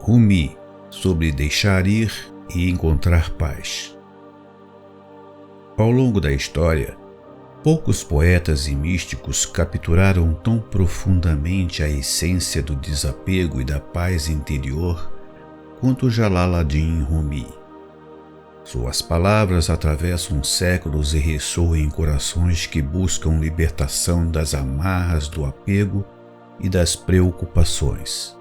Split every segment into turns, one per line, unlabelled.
Rumi, sobre deixar ir e encontrar paz. Ao longo da história, poucos poetas e místicos capturaram tão profundamente a essência do desapego e da paz interior quanto Jalaluddin Rumi. Suas palavras atravessam séculos e ressoam em corações que buscam libertação das amarras do apego e das preocupações.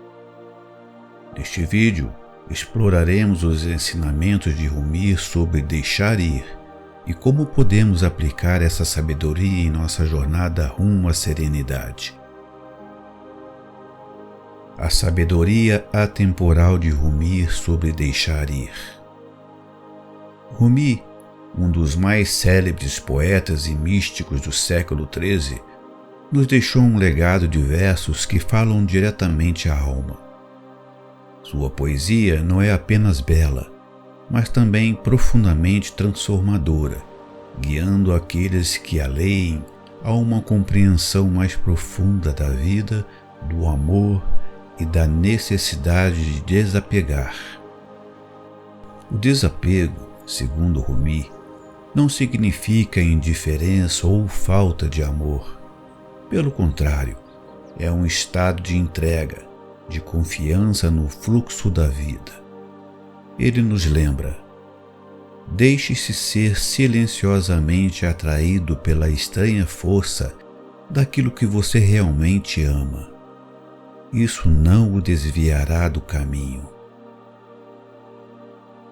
Neste vídeo, exploraremos os ensinamentos de Rumi sobre deixar ir e como podemos aplicar essa sabedoria em nossa jornada rumo à serenidade. A sabedoria atemporal de Rumi sobre deixar ir. Rumi, um dos mais célebres poetas e místicos do século XIII, nos deixou um legado de versos que falam diretamente à alma. Sua poesia não é apenas bela, mas também profundamente transformadora, guiando aqueles que a leem a uma compreensão mais profunda da vida, do amor e da necessidade de desapegar. O desapego, segundo Rumi, não significa indiferença ou falta de amor. Pelo contrário, é um estado de entrega, de confiança no fluxo da vida. Ele nos lembra: deixe-se ser silenciosamente atraído pela estranha força daquilo que você realmente ama. Isso não o desviará do caminho.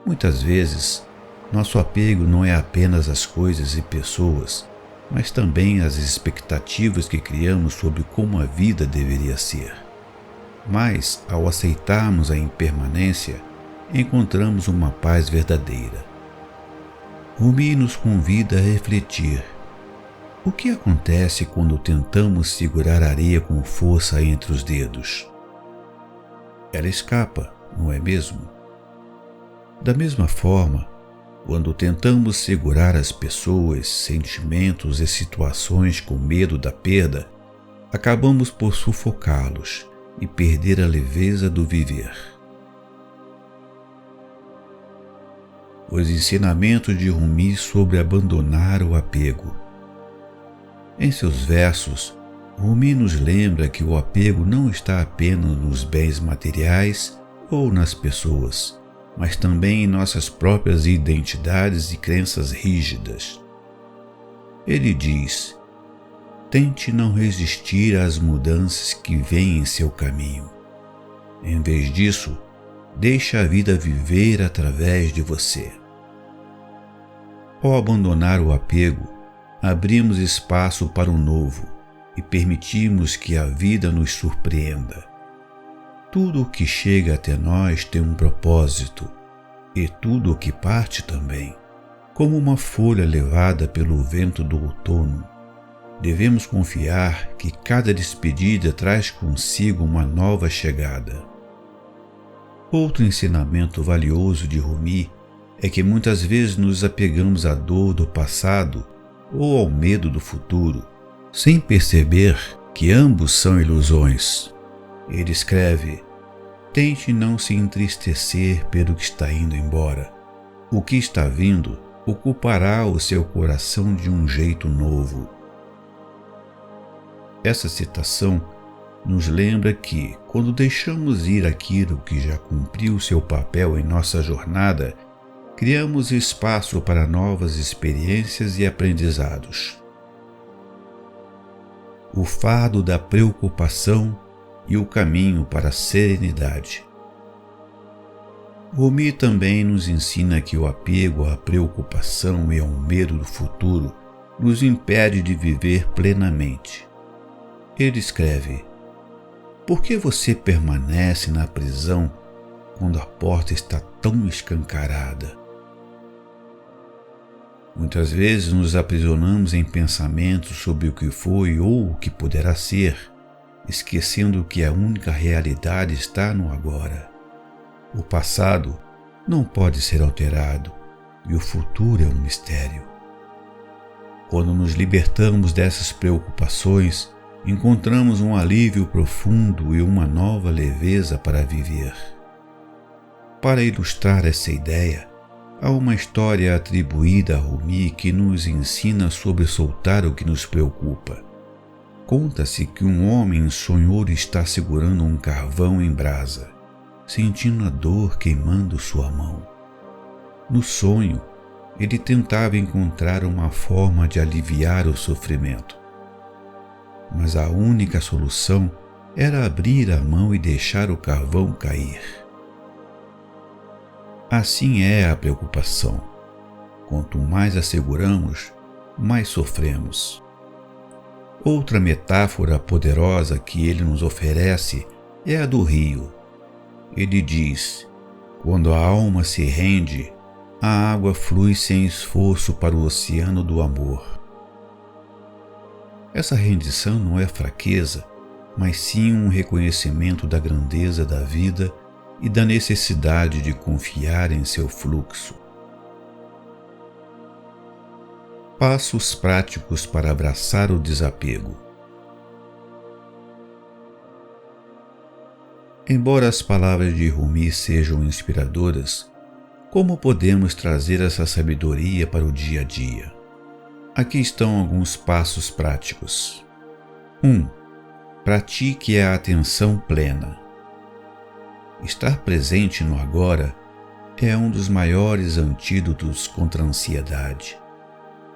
Muitas vezes, nosso apego não é apenas às coisas e pessoas, mas também às expectativas que criamos sobre como a vida deveria ser. Mas, ao aceitarmos a impermanência, encontramos uma paz verdadeira. Rumi nos convida a refletir. O que acontece quando tentamos segurar a areia com força entre os dedos? Ela escapa, não é mesmo? Da mesma forma, quando tentamos segurar as pessoas, sentimentos e situações com medo da perda, acabamos por sufocá-los e perder a leveza do viver. Os ensinamentos de Rumi sobre abandonar o apego. Em seus versos, Rumi nos lembra que o apego não está apenas nos bens materiais ou nas pessoas, mas também em nossas próprias identidades e crenças rígidas. Ele diz: tente não resistir às mudanças que vêm em seu caminho. Em vez disso, deixe a vida viver através de você. Ao abandonar o apego, abrimos espaço para o novo e permitimos que a vida nos surpreenda. Tudo o que chega até nós tem um propósito, e tudo o que parte também, como uma folha levada pelo vento do outono. Devemos confiar que cada despedida traz consigo uma nova chegada. Outro ensinamento valioso de Rumi é que muitas vezes nos apegamos à dor do passado ou ao medo do futuro, sem perceber que ambos são ilusões. Ele escreve: tente não se entristecer pelo que está indo embora. O que está vindo ocupará o seu coração de um jeito novo. Essa citação nos lembra que, quando deixamos ir aquilo que já cumpriu seu papel em nossa jornada, criamos espaço para novas experiências e aprendizados. O fardo da preocupação e o caminho para a serenidade. Rumi também nos ensina que o apego à preocupação e ao medo do futuro nos impede de viver plenamente. Ele escreve: por que você permanece na prisão quando a porta está tão escancarada? Muitas vezes nos aprisionamos em pensamentos sobre o que foi ou o que poderá ser, esquecendo que a única realidade está no agora. O passado não pode ser alterado e o futuro é um mistério. Quando nos libertamos dessas preocupações, encontramos um alívio profundo e uma nova leveza para viver. Para ilustrar essa ideia, há uma história atribuída a Rumi que nos ensina sobre soltar o que nos preocupa. Conta-se que um homem sonhou estar segurando um carvão em brasa, sentindo a dor queimando sua mão. No sonho, ele tentava encontrar uma forma de aliviar o sofrimento. Mas a única solução era abrir a mão e deixar o carvão cair. Assim é a preocupação. Quanto mais a seguramos, mais sofremos. Outra metáfora poderosa que ele nos oferece é a do rio. Ele diz: quando a alma se rende, a água flui sem esforço para o oceano do amor. Essa rendição não é fraqueza, mas sim um reconhecimento da grandeza da vida e da necessidade de confiar em seu fluxo. Passos práticos para abraçar o desapego. Embora as palavras de Rumi sejam inspiradoras, como podemos trazer essa sabedoria para o dia a dia? Aqui estão alguns passos práticos. 1. Pratique a atenção plena. Estar presente no agora é um dos maiores antídotos contra a ansiedade.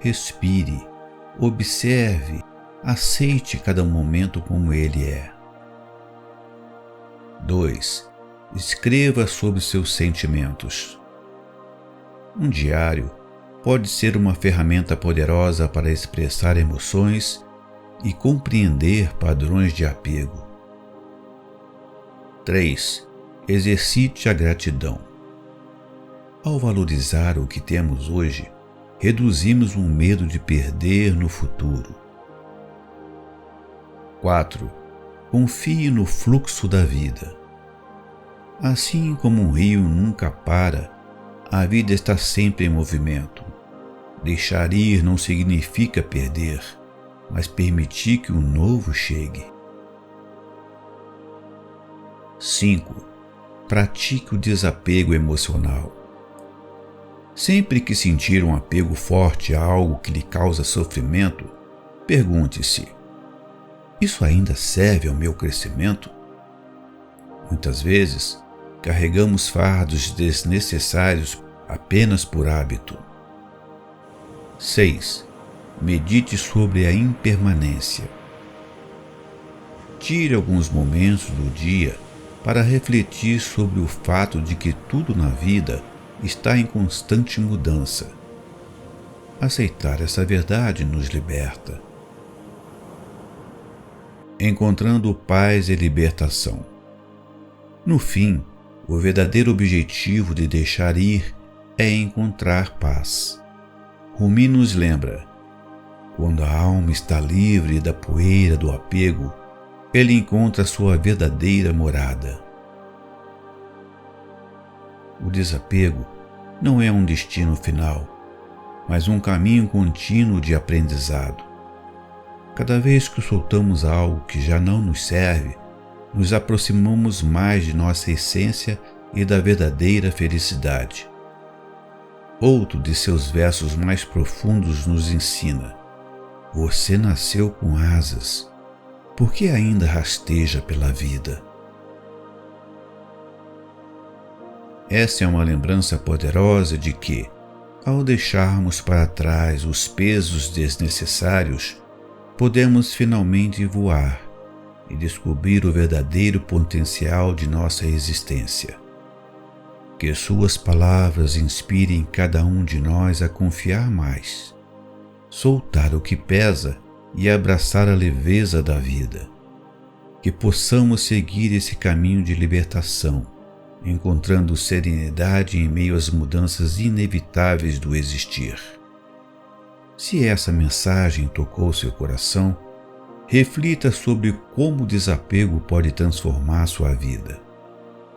Respire, observe, aceite cada momento como ele é. 2. Escreva sobre seus sentimentos. Um diário pode ser uma ferramenta poderosa para expressar emoções e compreender padrões de apego. 3. Exercite a gratidão. Ao valorizar o que temos hoje, reduzimos o medo de perder no futuro. 4. Confie no fluxo da vida. Assim como um rio nunca para, a vida está sempre em movimento. Deixar ir não significa perder, mas permitir que o novo chegue. 5. Pratique o desapego emocional. Sempre que sentir um apego forte a algo que lhe causa sofrimento, pergunte-se: isso ainda serve ao meu crescimento? Muitas vezes, carregamos fardos desnecessários apenas por hábito. 6. Medite sobre a impermanência. Tire alguns momentos do dia para refletir sobre o fato de que tudo na vida está em constante mudança. Aceitar essa verdade nos liberta. Encontrando paz e libertação. No fim, o verdadeiro objetivo de deixar ir é encontrar paz. Rumi nos lembra: quando a alma está livre da poeira do apego, ele encontra sua verdadeira morada. O desapego não é um destino final, mas um caminho contínuo de aprendizado. Cada vez que soltamos algo que já não nos serve, nos aproximamos mais de nossa essência e da verdadeira felicidade. Outro de seus versos mais profundos nos ensina: você nasceu com asas, por que ainda rasteja pela vida? Essa é uma lembrança poderosa de que, ao deixarmos para trás os pesos desnecessários, podemos finalmente voar e descobrir o verdadeiro potencial de nossa existência. Que suas palavras inspirem cada um de nós a confiar mais, soltar o que pesa e abraçar a leveza da vida. Que possamos seguir esse caminho de libertação, encontrando serenidade em meio às mudanças inevitáveis do existir. Se essa mensagem tocou seu coração, reflita sobre como o desapego pode transformar sua vida.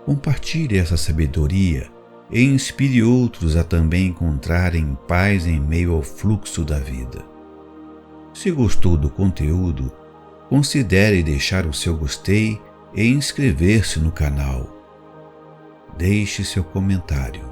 Compartilhe essa sabedoria e inspire outros a também encontrarem paz em meio ao fluxo da vida. Se gostou do conteúdo, considere deixar o seu gostei e inscrever-se no canal. Deixe seu comentário.